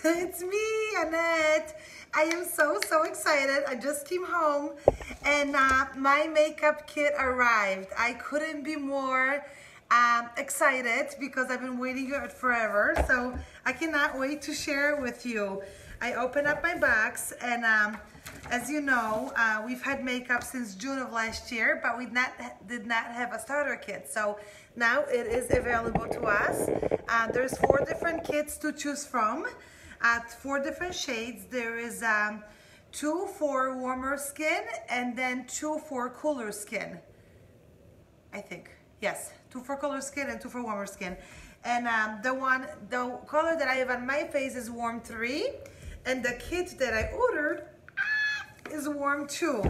It's me, Annette. I am so excited. I just came home and my makeup kit arrived. I couldn't be more excited because I've been waiting it forever. So I cannot wait to share it with you. I opened up my box and as you know, we've had makeup since June of last year, but we did not have a starter kit. So now it is available to us. There's 4 different kits to choose from. 4 different shades. There is 2 for warmer skin and then 2 for cooler skin. I think, yes, 2 for cooler skin and 2 for warmer skin. And the color that I have on my face is warm 3, and the kit that I ordered is warm 2.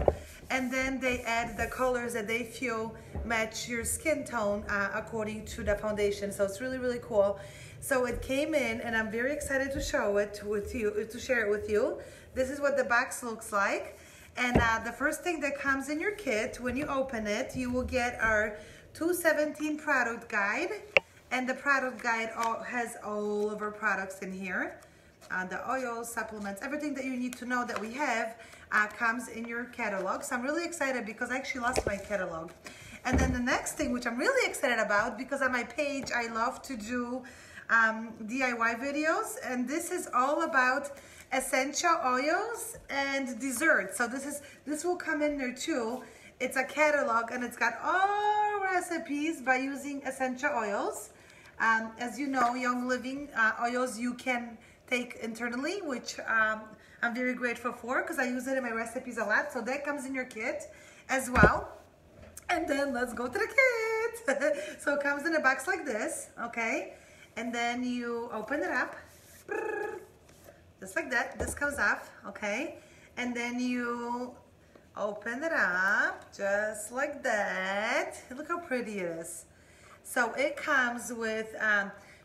And then they add the colors that they feel match your skin tone according to the foundation. So it's really cool. So it came in and I'm very excited to show it with you, to share it with you. This is what the box looks like. And the first thing that comes in your kit, when you open it, you will get our 217 product guide. And the product guide has all of our products in here. The oils, supplements, everything that you need to know that we have comes in your catalog. So I'm really excited because I actually lost my catalog. And then the next thing, which I'm really excited about, because on my page I love to do DIY videos, and this is all about essential oils and desserts. So this will come in there too. It's a catalog and it's got all recipes by using essential oils. As you know, Young Living oils you can take internally, which I'm very grateful for because I use it in my recipes a lot. So that comes in your kit as well. And then let's go to the kit. So it comes in a box like this, okay? And then you open it up, just like that. This comes off, okay? And then you open it up, just like that. Look how pretty it is. So it comes with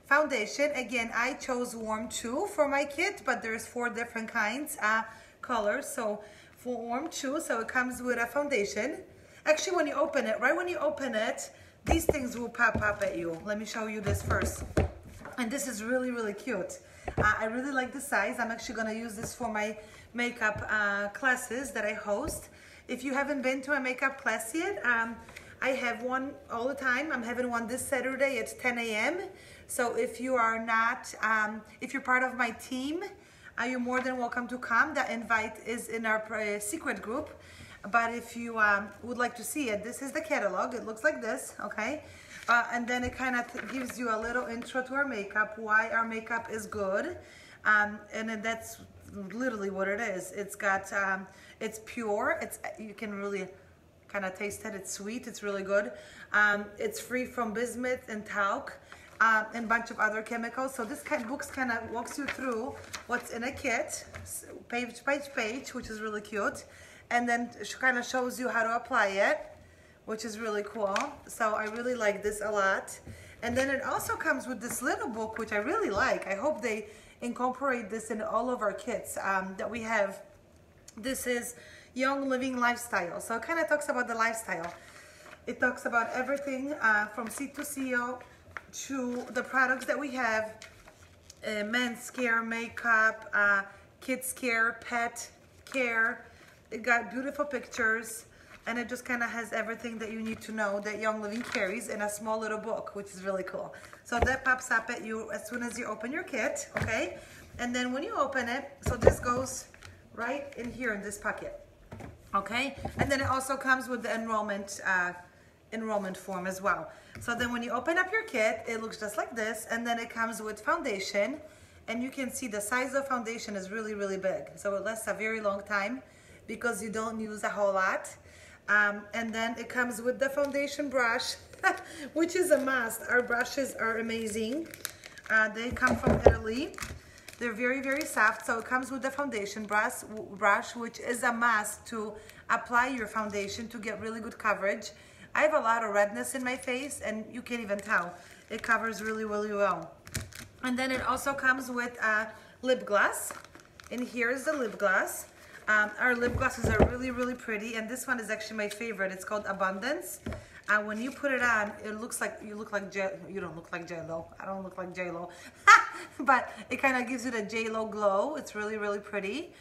foundation. Again, I chose warm 2 for my kit, but there's 4 different kinds, colors. So for warm 2, so it comes with a foundation. Actually, when you open it, right when you open it, these things will pop up at you. Let me show you this first. And this is really cute. I really like the size. I'm actually gonna use this for my makeup classes that I host. If you haven't been to a makeup class yet, I have one all the time. I'm having one this Saturday at 10 a.m. So if you are not, if you're part of my team, you're more than welcome to come. The invite is in our secret group. But if you would like to see it, this is the catalog. It looks like this, okay? And then it kind of gives you a little intro to our makeup, why our makeup is good. And then that's literally what it is. It's got, it's pure. You can really kind of taste it. It's sweet. It's really good. It's free from bismuth and talc and a bunch of other chemicals. So this book kind of walks you through what's in a kit, page by page, which is really cute. And then it kind of shows you how to apply it, which is really cool. So I really like this a lot. And then it also comes with this little book, which I really like. I hope they incorporate this in all of our kits that we have. This is Young Living Lifestyle. So it kind of talks about the lifestyle. It talks about everything from seed to CEO to the products that we have, men's care, makeup, kids care, pet care. It got beautiful pictures, and it just kind of has everything that you need to know that Young Living carries in a small little book, which is really cool. So that pops up at you as soon as you open your kit, okay? And then when you open it, so this goes right in here in this pocket, okay? And then it also comes with the enrollment form as well. So then when you open up your kit, it looks just like this, and then it comes with foundation, and you can see the size of foundation is really big. So it lasts a very long time, because you don't use a whole lot. And then it comes with the foundation brush, which is a must. Our brushes are amazing. They come from Italy. They're very soft. So it comes with the foundation brush, which is a must to apply your foundation to get really good coverage. I have a lot of redness in my face, and you can't even tell. It covers really well. And then it also comes with a lip gloss. And here is the lip gloss. Our lip glosses are really pretty, and this one is actually my favorite. It's called Abundance. When you put it on, it looks like you look like you don't look like J-Lo. I don't look like J-Lo. but it kind of gives you the J-Lo glow. It's really, really pretty.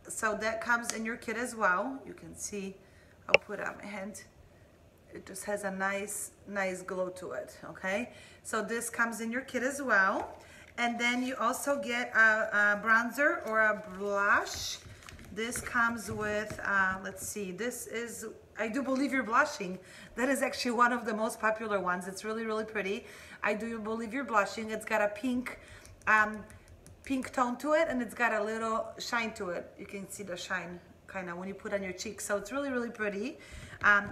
So that comes in your kit as well. You can see, I'll put it on my hand. It just has a nice glow to it, okay? So this comes in your kit as well. And then you also get a bronzer or a blush. This comes with, let's see, this is, I Do Believe You're Blushing. That is actually one of the most popular ones. It's really, really pretty. I Do Believe You're Blushing. It's got a pink tone to it, and it's got a little shine to it. You can see the shine kind of when you put on your cheeks. So it's really, really pretty.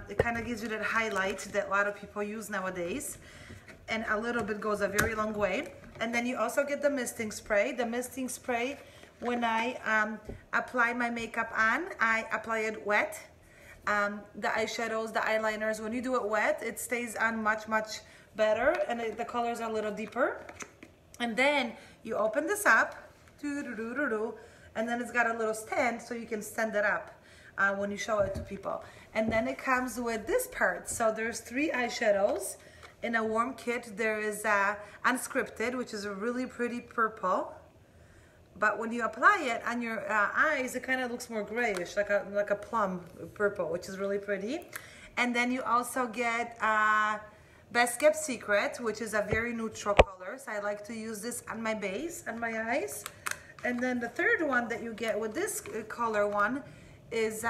It kind of gives you that highlight that a lot of people use nowadays. And a little bit goes a very long way. And then you also get the misting spray. The misting spray, when I apply my makeup on, I apply it wet. The eyeshadows, the eyeliners, when you do it wet, it stays on much, much better, and the colors are a little deeper. And then you open this up, and then it's got a little stand so you can stand it up when you show it to people. And then it comes with this part. So there's 3 eyeshadows in a warm kit. There is Unscripted, which is a really pretty purple. But when you apply it on your eyes, it kind of looks more grayish, like a plum purple, which is really pretty. And then you also get Best Kept Secret, which is a very neutral color. So I like to use this on my base, on my eyes. And then the third one that you get with this color one is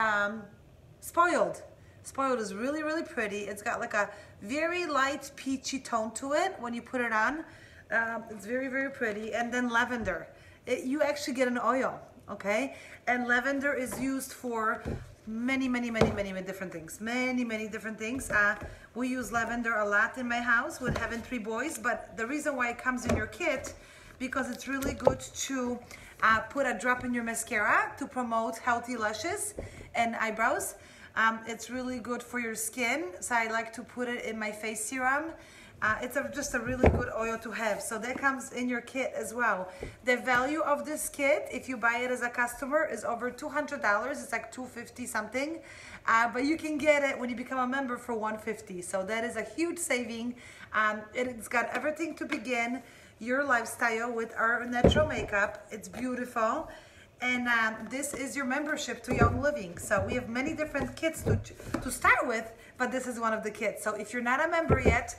Spoiled. Spoiled is really, really pretty. It's got like a very light peachy tone to it when you put it on. It's very, very pretty. And then Lavender. You actually get an oil, okay? And lavender is used for many different things. Many different things. We use lavender a lot in my house with having 3 boys, but the reason why it comes in your kit, because it's really good to put a drop in your mascara to promote healthy lashes and eyebrows. It's really good for your skin, so I like to put it in my face serum. It's just a really good oil to have. So that comes in your kit as well. The value of this kit, if you buy it as a customer, is over $200. It's like $250 something. But you can get it when you become a member for $150. So that is a huge saving. It's got everything to begin your lifestyle with our natural makeup. It's beautiful. And this is your membership to Young Living. So we have many different kits to start with, but this is one of the kits. So if you're not a member yet,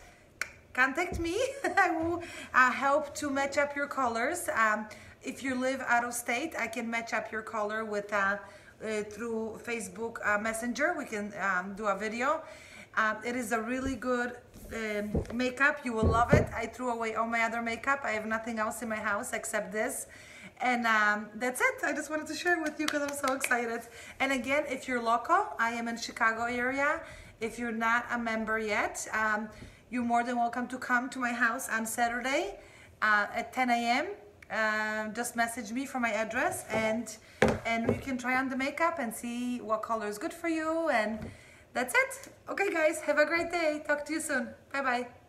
contact me. I will help to match up your colors. If you live out of state, I can match up your color with through Facebook Messenger. We can do a video. It is a really good makeup. You will love it. I threw away all my other makeup. I have nothing else in my house except this. And that's it. I just wanted to share it with you because I'm so excited. And again, if you're local, I am in Chicago area. If you're not a member yet, you're more than welcome to come to my house on Saturday at 10 a.m. Just message me for my address, and you can try on the makeup and see what color is good for you. And that's it. Okay, guys, have a great day. Talk to you soon. Bye-bye.